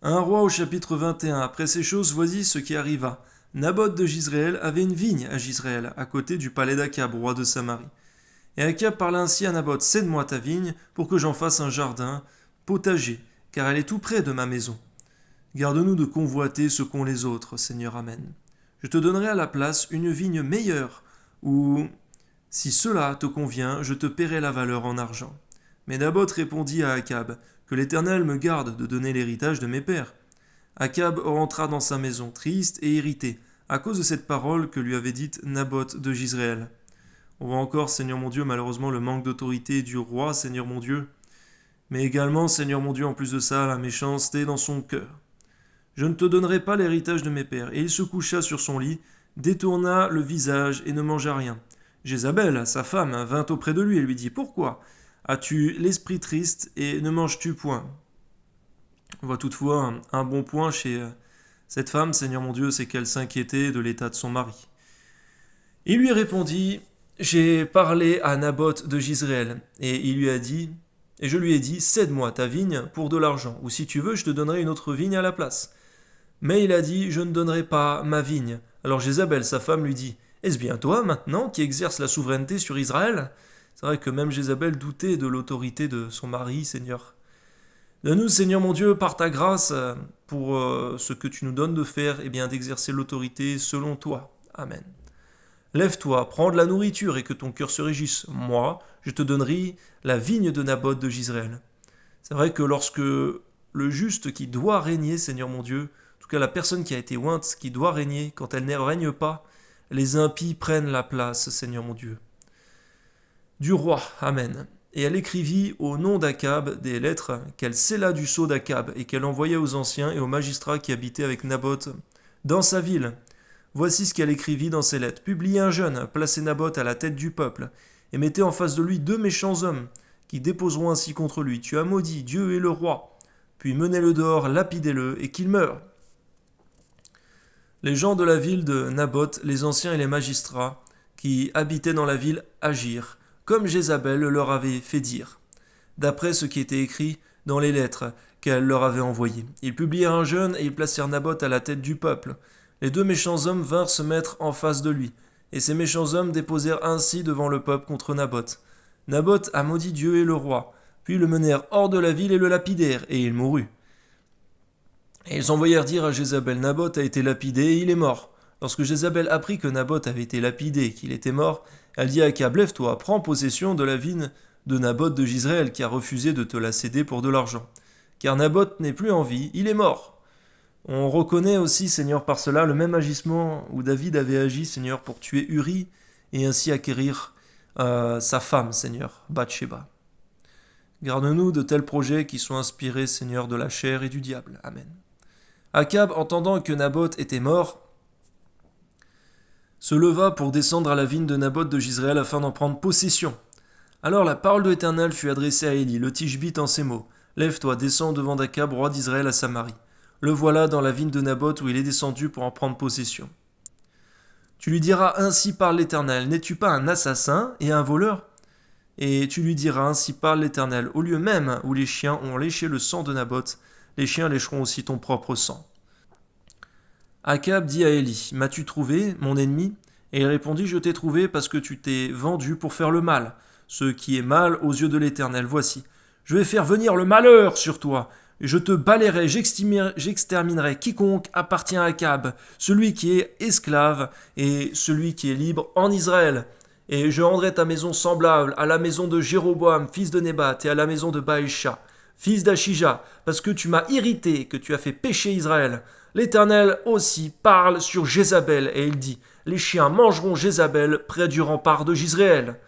Un roi au chapitre 21. Après ces choses, voici ce qui arriva. Naboth de Jizréel avait une vigne à Jizréel, à côté du palais d'Akab, roi de Samarie. Et Akab parla ainsi à Naboth: Cède-moi ta vigne, pour que j'en fasse un jardin, potager, car elle est tout près de ma maison. Garde-nous de convoiter ce qu'ont les autres, Seigneur, Amen. Je te donnerai à la place une vigne meilleure, ou, si cela te convient, je te paierai la valeur en argent. Mais Naboth répondit à Akab: Que l'Éternel me garde de donner l'héritage de mes pères. Akab rentra dans sa maison, triste et irrité, à cause de cette parole que lui avait dite Naboth de Jizréel. On voit encore, Seigneur mon Dieu, malheureusement le manque d'autorité du roi, Seigneur mon Dieu, mais également, Seigneur mon Dieu, en plus de ça, la méchanceté dans son cœur. Je ne te donnerai pas l'héritage de mes pères. Et il se coucha sur son lit, détourna le visage et ne mangea rien. Jézabel, sa femme, vint auprès de lui et lui dit: Pourquoi as-tu l'esprit triste et ne manges-tu point? On voit toutefois un bon point chez cette femme, Seigneur mon Dieu, c'est qu'elle s'inquiétait de l'état de son mari. Il lui répondit: J'ai parlé à Naboth de Jizréel, et je lui ai dit: Cède-moi ta vigne pour de l'argent, ou si tu veux, je te donnerai une autre vigne à la place. Mais il a dit: Je ne donnerai pas ma vigne. Alors Jézabel, sa femme, lui dit: Est-ce bien toi, maintenant, qui exerce la souveraineté sur Israël? C'est vrai que même Jézabel doutait de l'autorité de son mari, Seigneur. Donne-nous, Seigneur mon Dieu, par ta grâce, pour ce que tu nous donnes de faire, et bien d'exercer l'autorité selon toi. Amen. Lève-toi, prends de la nourriture et que ton cœur se réjouisse. Moi, je te donnerai la vigne de Naboth de Jizréel. C'est vrai que lorsque le juste qui doit régner, Seigneur mon Dieu, en tout cas la personne qui a été ointe, qui doit régner, quand elle ne règne pas, les impies prennent la place, Seigneur mon Dieu. Du roi, Amen. Et elle écrivit au nom d'Akab des lettres qu'elle scella du sceau d'Akab et qu'elle envoyait aux anciens et aux magistrats qui habitaient avec Naboth dans sa ville. Voici ce qu'elle écrivit dans ses lettres. Publiez un jeune, placez Naboth à la tête du peuple, et mettez en face de lui 2 méchants hommes, qui déposeront ainsi contre lui: Tu as maudit Dieu et le roi. Puis menez-le dehors, lapidez-le, et qu'il meure. Les gens de la ville de Naboth, les anciens et les magistrats, qui habitaient dans la ville, agirent, comme Jézabel leur avait fait dire, d'après ce qui était écrit dans les lettres qu'elle leur avait envoyées. Ils publièrent un jeune et ils placèrent Naboth à la tête du peuple. Les 2 méchants hommes vinrent se mettre en face de lui, et ces méchants hommes déposèrent ainsi devant le peuple contre Naboth: Naboth a maudit Dieu et le roi. Puis le menèrent hors de la ville et le lapidèrent, et il mourut. Et ils envoyèrent dire à Jézabel: Naboth a été lapidé et il est mort. Lorsque Jézabel apprit que Naboth avait été lapidé et qu'il était mort, elle dit à Akab: Lève-toi, prends possession de la vigne de Naboth de Jizréel, qui a refusé de te la céder pour de l'argent. Car Naboth n'est plus en vie, il est mort. On reconnaît aussi, Seigneur, par cela le même agissement où David avait agi, Seigneur, pour tuer Uri et ainsi acquérir sa femme, Seigneur, Bathsheba. Garde-nous de tels projets qui sont inspirés, Seigneur, de la chair et du diable. Amen. Akab, entendant que Naboth était mort, se leva pour descendre à la vigne de Naboth de Jizréel afin d'en prendre possession. Alors la parole de l'Éternel fut adressée à Élie, le Tishbite, en ces mots: Lève-toi, descends devant Akab, roi d'Israël, à Samarie. Le voilà dans la vigne de Naboth où il est descendu pour en prendre possession. Tu lui diras: Ainsi parle l'Éternel, n'es-tu pas un assassin et un voleur? Et tu lui diras: Ainsi parle l'Éternel, au lieu même où les chiens ont léché le sang de Naboth, les chiens lécheront aussi ton propre sang. Akab dit à Élie: M'as-tu trouvé, mon ennemi? Et il répondit: Je t'ai trouvé parce que tu t'es vendu pour faire le mal, ce qui est mal aux yeux de l'Éternel. Voici, je vais faire venir le malheur sur toi. Je te balayerai, j'exterminerai quiconque appartient à Akab, celui qui est esclave et celui qui est libre en Israël. Et je rendrai ta maison semblable à la maison de Jéroboam, fils de Nébat, et à la maison de Baïcha, fils d'Achija, parce que tu m'as irrité, que tu as fait pécher Israël. L'Éternel aussi parle sur Jézabel, et il dit: Les chiens mangeront Jézabel près du rempart de Jizréel.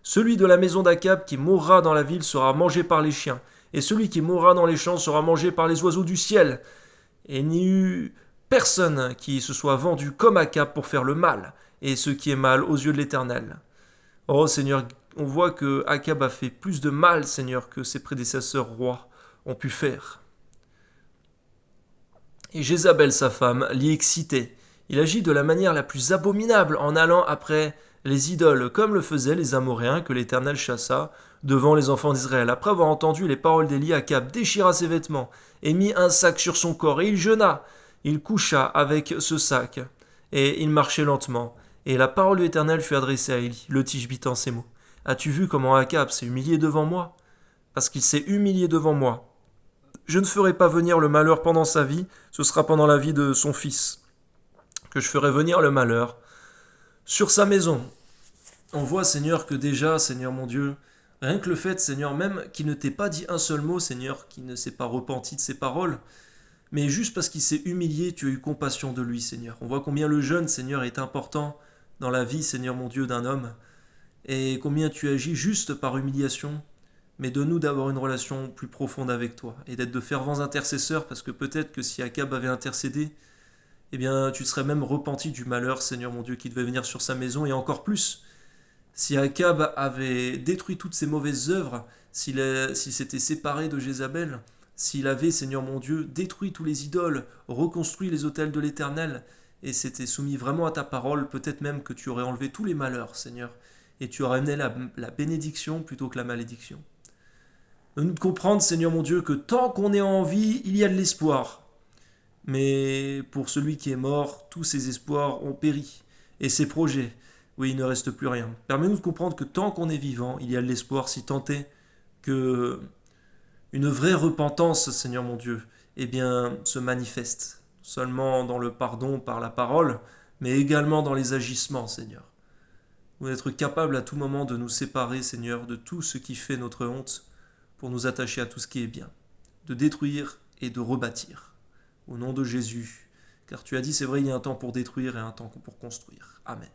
Celui de la maison d'Akab qui mourra dans la ville sera mangé par les chiens, et celui qui mourra dans les champs sera mangé par les oiseaux du ciel. Et il n'y eut personne qui se soit vendu comme Akab pour faire le mal, et ce qui est mal aux yeux de l'Éternel. Oh Seigneur, on voit que Akab a fait plus de mal, Seigneur, que ses prédécesseurs rois ont pu faire. Et Jézabel, sa femme, l'y excitait. Il agit de la manière la plus abominable en allant après les idoles, comme le faisaient les Amoréens que l'Éternel chassa devant les enfants d'Israël. Après avoir entendu les paroles d'Élie, Akab déchira ses vêtements et mit un sac sur son corps, et il jeûna. Il coucha avec ce sac, et il marchait lentement. Et la parole de l'Éternel fut adressée à Élie, le Tishbite en ces mots. As-tu vu comment Akab s'est humilié devant moi? Parce qu'il s'est humilié devant moi. Je ne ferai pas venir le malheur pendant sa vie, ce sera pendant la vie de son fils que je ferai venir le malheur sur sa maison. On voit, Seigneur, que déjà, Seigneur mon Dieu, rien que le fait, Seigneur, même qu'il ne t'ait pas dit un seul mot, Seigneur, qu'il ne s'est pas repenti de ses paroles, mais juste parce qu'il s'est humilié, tu as eu compassion de lui, Seigneur. On voit combien le jeûne, Seigneur, est important dans la vie, Seigneur mon Dieu, d'un homme, et combien tu agis juste par humiliation. Mais donne-nous d'avoir une relation plus profonde avec toi, et d'être de fervents intercesseurs, parce que peut-être que si Akab avait intercédé, eh bien, tu te serais même repenti du malheur, Seigneur mon Dieu, qui devait venir sur sa maison, et encore plus, si Akab avait détruit toutes ses mauvaises œuvres, s'il s'était séparé de Jézabel, s'il avait, Seigneur mon Dieu, détruit tous les idoles, reconstruit les autels de l'Éternel, et s'était soumis vraiment à ta parole, peut-être même que tu aurais enlevé tous les malheurs, Seigneur, et tu aurais amené la bénédiction plutôt que la malédiction. Donne-nous de comprendre, Seigneur mon Dieu, que tant qu'on est en vie, il y a de l'espoir. Mais pour celui qui est mort, tous ses espoirs ont péri, et ses projets, oui, il ne reste plus rien. Permets-nous de comprendre que tant qu'on est vivant, il y a de l'espoir, si tant est que une vraie repentance, Seigneur mon Dieu, eh bien, se manifeste, seulement dans le pardon par la parole, mais également dans les agissements, Seigneur. Nous être capables à tout moment de nous séparer, Seigneur, de tout ce qui fait notre honte, pour nous attacher à tout ce qui est bien, de détruire et de rebâtir. Au nom de Jésus, car tu as dit, c'est vrai, il y a un temps pour détruire et un temps pour construire. Amen.